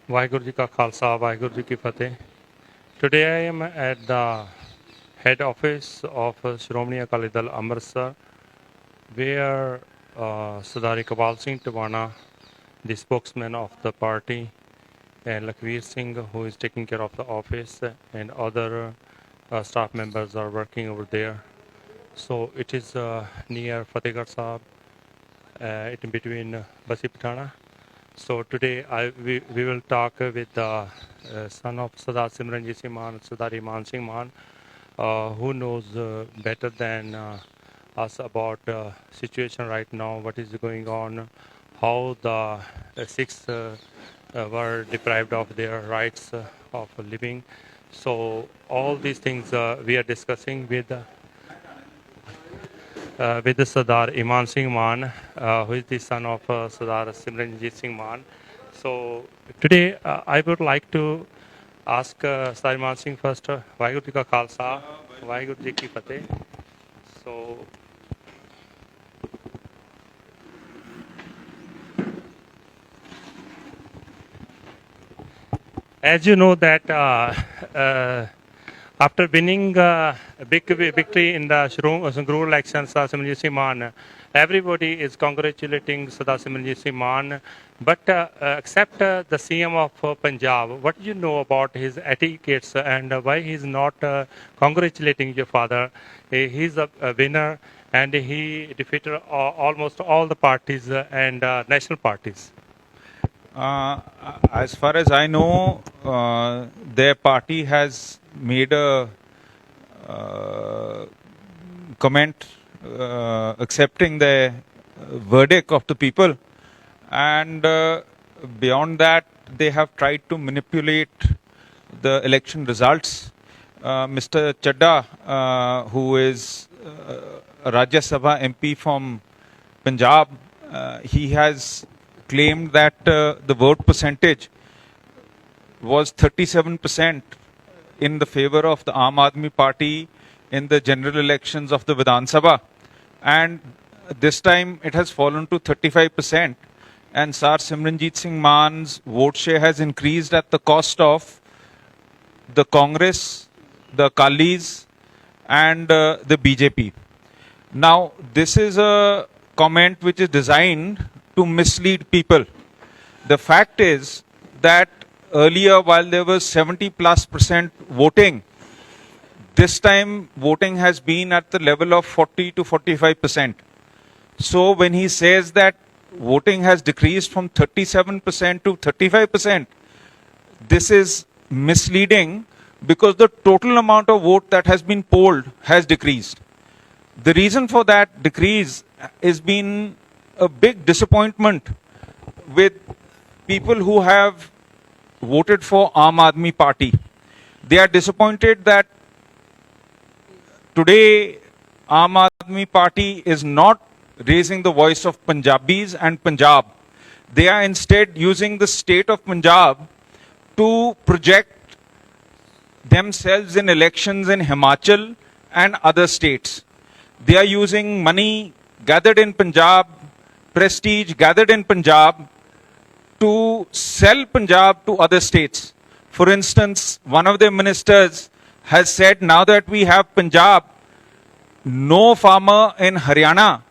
Vaheguru Ji Ka Khalsa, Vaheguru Ji Ki Fateh. Today I am at the head office of Shromani Akali Dal Amritsar, where Sardar Iqbal Singh Tiwana, the spokesman of the party, and Lakhvir Singh, who is taking care of the office, and other staff members are working over there. So it is near Fatehgarh Sahib, it in between Basi Patana. So today we will talk with the son of Sardar Simranjit Singh Mann, Sardar Emaan Singh Mann, who knows better than us about situation right now, what is going on, how the Sikhs were deprived of their rights of living. So all these things we are discussing with the Sardar Emaan Singh Mann, who is the son of Sardar Simranjit Singh Mann. So today I would like to ask Sardar Emaan Singh first, Vaheguru Ji Ka Khalsa, Vaheguru Ji Ki Fateh. So as you know that after winning a big victory in the Sangrur elections, Sardar Simranjit Singh Mann, everybody is congratulating Sardar Simranjit Singh Mann, but except the CM of Punjab. What do you know about his etiquettes and why he is not congratulating your father? He's a winner and he defeated almost all the parties and national parties. As far as I know, their party has made a comment accepting the verdict of the people, and beyond that, they have tried to manipulate the election results. Mr. Chadda, who is a Rajya Sabha MP from Punjab, he has claimed that the vote percentage was 37% in the favor of the Aam Aadmi Party in the general elections of the Vidhan Sabha, and this time it has fallen to 35%, and Sardar Simranjit Singh Mann's vote share has increased at the cost of the Congress, the Akalis and the BJP. Now, this is a comment which is designed to mislead people. The fact is that earlier, while there was 70+% voting, this time voting has been at the level of 40 to 45%. So when he says that voting has decreased from 37% to 35%, this is misleading because the total amount of vote that has been polled has decreased. The reason for that decrease has been a big disappointment with people who have voted for Aam Aadmi Party. They are disappointed that today Aam Aadmi Party is not raising the voice of Punjabis and Punjab. They are instead using the state of Punjab to project themselves in elections in Himachal and other states. They are using money gathered in Punjab, prestige gathered in Punjab, to sell Punjab to other states. For instance, one of their ministers has said, now that we have Punjab, no farmer in Haryana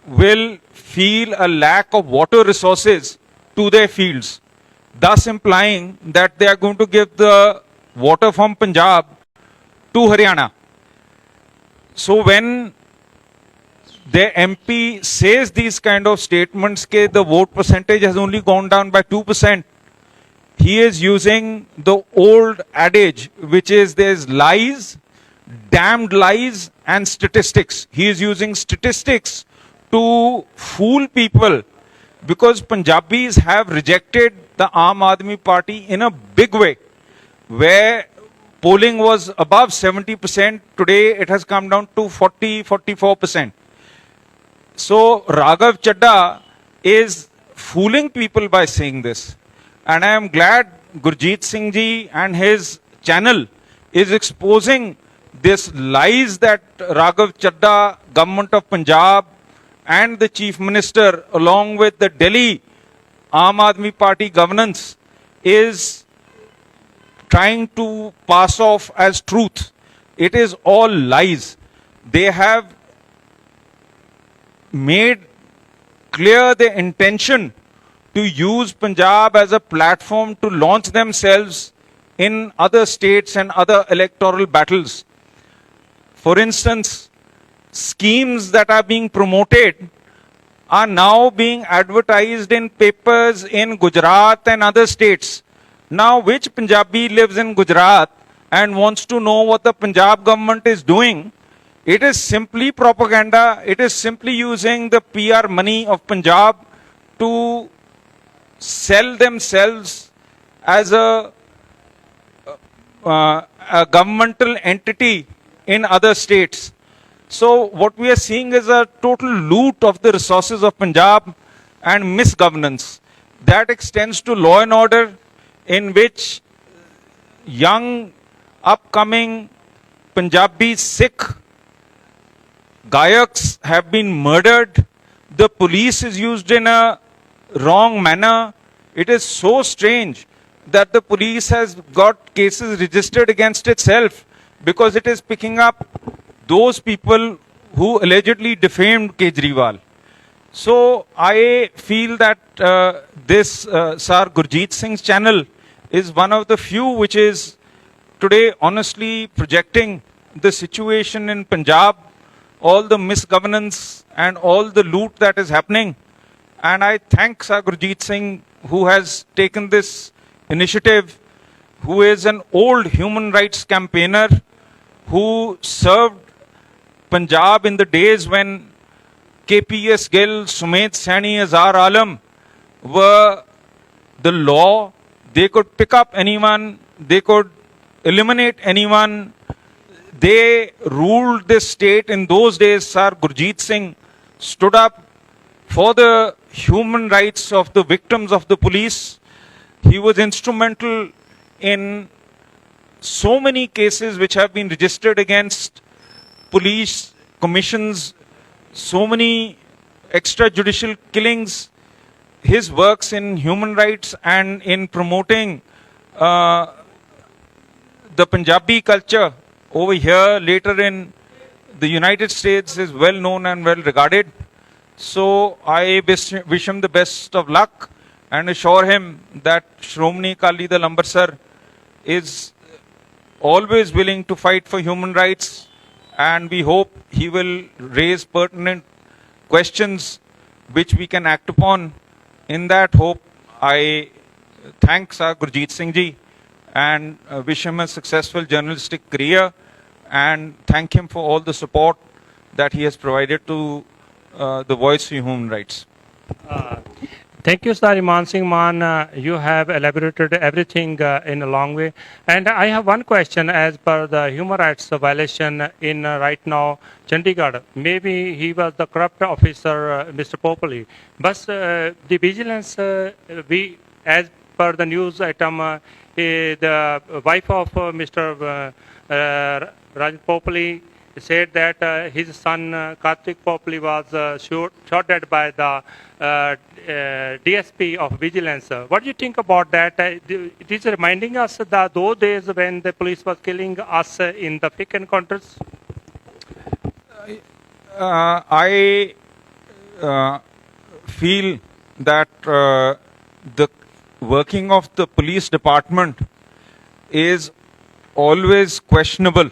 will feel a lack of water resources to their fields, thus implying that they are going to give the water from Punjab to Haryana. So when the MP says these kind of statements, that the vote percentage has only gone down by 2%, he is using the old adage, which is there's lies, damned lies and statistics. He is using statistics to fool people because Punjabis have rejected the Aam Aadmi Party in a big way, where polling was above 70%, today it has come down to 44%. So Raghav Chadda is fooling people by saying this. And I am glad Gurjeet Singh Ji and his channel is exposing this lies that Raghav Chadda, government of Punjab and the Chief Minister along with the Delhi Aam Aadmi Party governance is trying to pass off as truth. It is all lies. They have made clear their intention to use Punjab as a platform to launch themselves in other states and other electoral battles. For instance, schemes that are being promoted are now being advertised in papers in Gujarat and other states. Now, which Punjabi lives in Gujarat and wants to know what the Punjab government is doing? It is simply propaganda. It is simply using the PR money of Punjab to sell themselves as a governmental entity in other states. So what we are seeing is a total loot of the resources of Punjab and misgovernance. That extends to law and order, in which young, upcoming Punjabi Sikh Gayaks have been murdered. The police is used in a wrong manner. It is so strange that the police has got cases registered against itself because it is picking up those people who allegedly defamed Kejriwal. So I feel that this Sir Gurjeet Singh's channel is one of the few which is today honestly projecting the situation in Punjab, all the misgovernance and all the loot that is happening. And I thank Sir Gurjeet Singh, who has taken this initiative, who is an old human rights campaigner, who served Punjab in the days when KPS Gill, Sumedh Saini, Azhar Alam were the law. They could pick up anyone, they could eliminate anyone. They ruled this state in those days. Sir Gurjeet Singh stood up for the human rights of the victims of the police. He was instrumental in so many cases which have been registered against police commissions, so many extrajudicial killings. His works in human rights and in promoting the Punjabi culture over here, later in the United States, is well known and well regarded. So I wish him the best of luck and assure him that Shromani Akali Dal Amritsar is always willing to fight for human rights, and we hope he will raise pertinent questions which we can act upon. In that hope, I thank Sir Gurjeet Singh Ji and wish him a successful journalistic career, and thank him for all the support that he has provided to the Voice for Human Rights. Thank you, Sir Emaan Singh Mann. You have elaborated everything in a long way. And I have one question as per the human rights violation in right now Chandigarh. Maybe he was the corrupt officer, Mr. Popoli. But the vigilance, we, as per the news item, the wife of Mr. Raj Popoli said that his son Kartik Popoli was shot dead by the DSP of Vigilance. What do you think about that? It is reminding us that those days when the police was killing us in the fake encounters. I feel that the working of the police department is always questionable.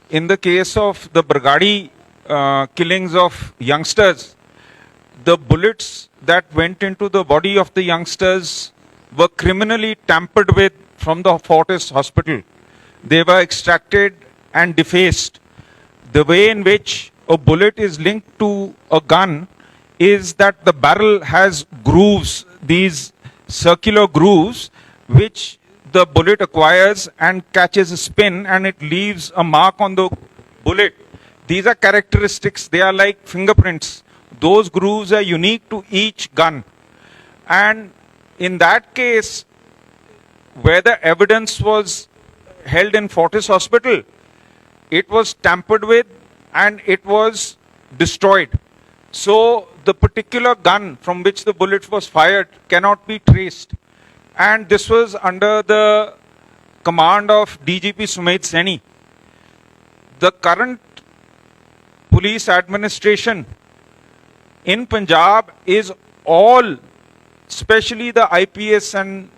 In the case of the Bargadi killings of youngsters, the bullets that went into the body of the youngsters were criminally tampered with from the Fortis hospital. They were extracted and defaced. The way in which a bullet is linked to a gun is that the barrel has grooves, these circular grooves, which the bullet acquires and catches a spin, and it leaves a mark on the bullet. These are characteristics. They are like fingerprints. Those grooves are unique to each gun. And in that case, where the evidence was held in Fortis Hospital, it was tampered with and it was destroyed. So the particular gun from which the bullet was fired cannot be traced. and this was under the command of DGP Sumedh Saini. The current police administration in Punjab is all, especially the IPS and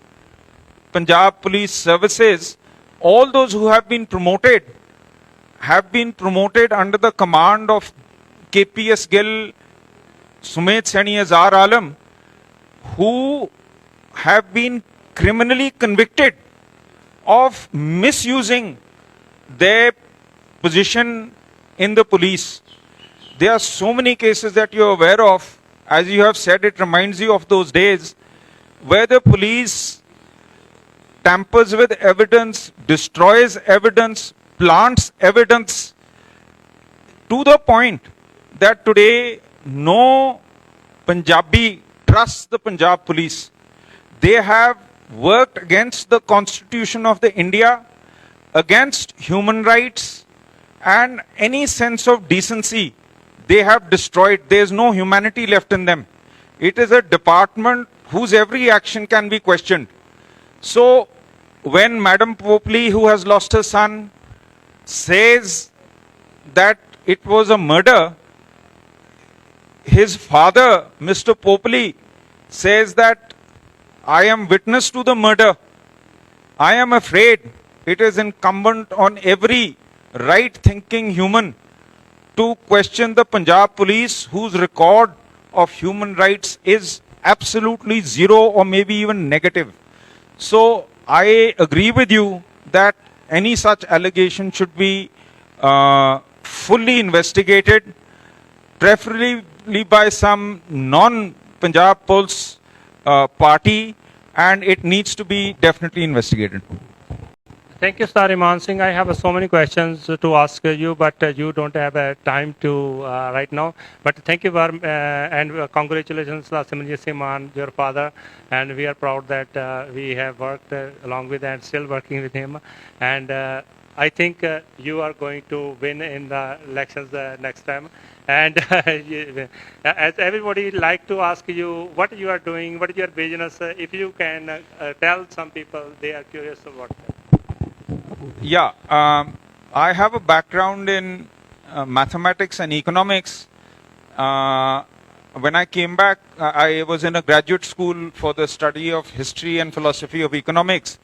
Punjab Police Services, all those who have been promoted under the command of KPS Gill, Sumedh Saini, Azhar Alam, who have been criminally convicted of misusing their position in the police. There are so many cases that you're aware of. As you have said, it reminds you of those days where the police tampers with evidence, destroys evidence, plants evidence, to the point that today no Punjabi trusts the Punjab police. They have worked against the Constitution of the India, against human rights, and any sense of decency they have destroyed. There is no humanity left in them. It is a department whose every action can be questioned. So when Madam Popley, who has lost her son, says that it was a murder, his father, Mr. Popley, says that I am witness to the murder. I am afraid it is incumbent on every right-thinking human to question the Punjab police, whose record of human rights is absolutely zero or maybe even negative. So I agree with you that any such allegation should be fully investigated, preferably by some non-Punjab Pulse party, and it needs to be definitely investigated. Thank you, Sir Emaan Singh. I have so many questions to ask you, but you don't have time to right now. But thank you, and congratulations, Simranjit Singh Mann, your father. And we are proud that we have worked along with and still working with him. And I think you are going to win in the elections next time. And as everybody like to ask you what you are doing, what is your business, if you can tell some people, they are curious about that. Yeah, I have a background in mathematics and economics. When I came back, I was in a graduate school for the study of history and philosophy of economics,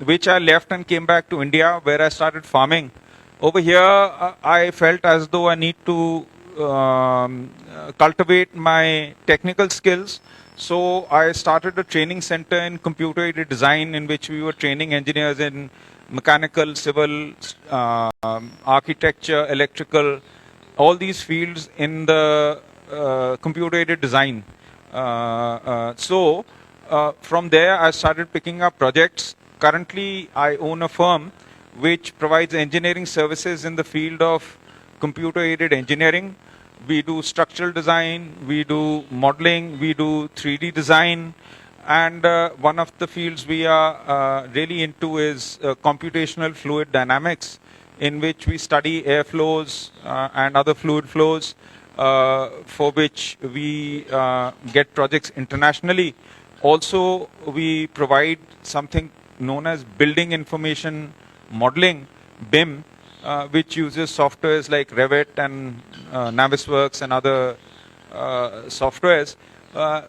which I left and came back to India, where I started farming. Over here, I felt as though I need to cultivate my technical skills. So I started a training center in computer-aided design, in which we were training engineers in mechanical, civil, architecture, electrical, all these fields in the computer-aided design. So from there, I started picking up projects. Currently, I own a firm which provides engineering services in the field of computer-aided engineering. We do structural design, we do modeling, we do 3D design. And one of the fields we are really into is computational fluid dynamics, in which we study airflows and other fluid flows, for which we get projects internationally. Also, we provide something known as building information modeling, BIM, which uses softwares like Revit and Navisworks and other softwares.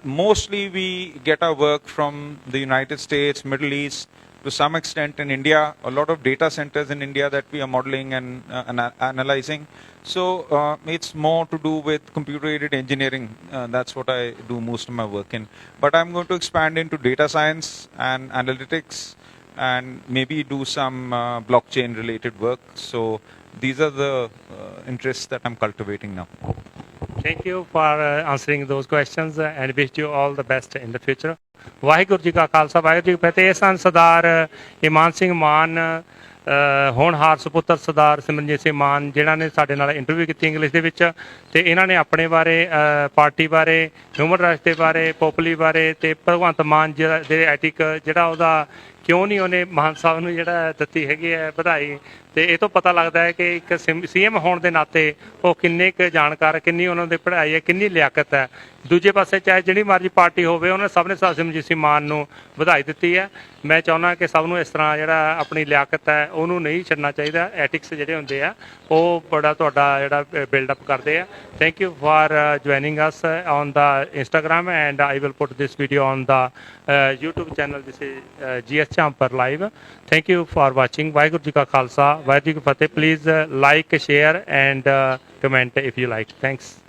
Mostly we get our work from the United States, Middle East, to some extent in India, a lot of data centers in India that we are modeling and analyzing. So it's more to do with computer-aided engineering. That's what I do most of my work in. But I'm going to expand into data science and analytics, and maybe do some blockchain-related work. So these are the interests that I'm cultivating now. Thank you for answering those questions and wish you all the best in the future. Waheguru ji ਕਾ ਖਾਲਸਾ ਵਾਹਿਗੁਰੂ ਜੀ ਕੀ ਫਤਿਹ। ਇਹ ਸਨ ਸਰਦਾਰ ਈਮਾਨ ਸਿੰਘ ਮਾਨ, ਹੋਣਹਾਰ ਸੁਪੁੱਤਰ ਸਰਦਾਰ ਸਿਮਰਨਜੀਤ ਸਿੰਘ ਮਾਨ, ਜਿਨ੍ਹਾਂ ਨੇ ਸਾਡੇ ਨਾਲ interview ਕੀਤੀ English ਦੇ ਵਿੱਚ, ਤੇ ਇਹਨਾਂ ਨੇ ਆਪਣੇ ਬਾਰੇ, ਪਾਰਟੀ ਬਾਰੇ, ਹਿਊਮਨ ਰਾਈਟਸ ਦੇ ਬਾਰੇ, ਪੋਪੁਲਰੀ ਬਾਰੇ, ਤੇ ਭਗਵੰਤ ਮਾਨ ਦੇ ਐਟਿਕ ਜਿਹੜਾ ਉਹਦਾ ਕਿਉਂ ਨਹੀਂ ਉਹਨੇ ਮਾਨ ਸਾਹਿਬ ਨੂੰ ਜਿਹੜਾ ਦਿੱਤੀ ਹੈਗੀ ਹੈ ਵਧਾਈ। ਤੇ ਇਹ ਤੋਂ ਪਤਾ ਲੱਗਦਾ ਹੈ ਕਿ ਇੱਕ ਸੀਐਮ ਹੋਣ ਦੇ ਨਾਤੇ ਉਹ ਕਿੰਨੇ ਕੁ ਜਾਣਕਾਰ, ਕਿੰਨੀ ਉਹਨਾਂ ਦੀ ਪੜ੍ਹਾਈ ਹੈ, ਕਿੰਨੀ ਲਿਆਕਤ ਹੈ। ਦੂਜੇ ਪਾਸੇ ਚਾਹੇ ਜਿਹੜੀ ਮਰਜ਼ੀ ਪਾਰਟੀ ਹੋਵੇ, ਉਹਨੇ ਸਭ ਨੇ ਸਿਮਰਜੀਤ ਸਿੰਘ ਮਾਨ ਨੂੰ ਵਧਾਈ ਦਿੱਤੀ ਹੈ। ਮੈਂ ਚਾਹੁੰਦਾ ਕਿ ਸਭ ਨੂੰ ਇਸ ਤਰ੍ਹਾਂ ਜਿਹੜਾ ਆਪਣੀ ਲਿਆਕਤ ਹੈ ਉਹਨੂੰ ਨਹੀਂ ਛੱਡਣਾ ਚਾਹੀਦਾ। ਐਟਿਕਸ ਜਿਹੜੇ ਹੁੰਦੇ ਆ ਉਹ ਬੜਾ ਤੁਹਾਡਾ ਜਿਹੜਾ ਬਿਲਡਅਪ ਕਰਦੇ ਆ। Thank you for joining us on the Instagram, and I will put this video on the YouTube channel. This is GS jhampur live. Thank you for watching. Waheguru ji ਕਾ ਖਾਲਸਾ, ਵਾਹਿਗੁਰੂ ਜੀ ਕੀ ਫਤਿਹ। Please like, share and comment if you like. Thanks.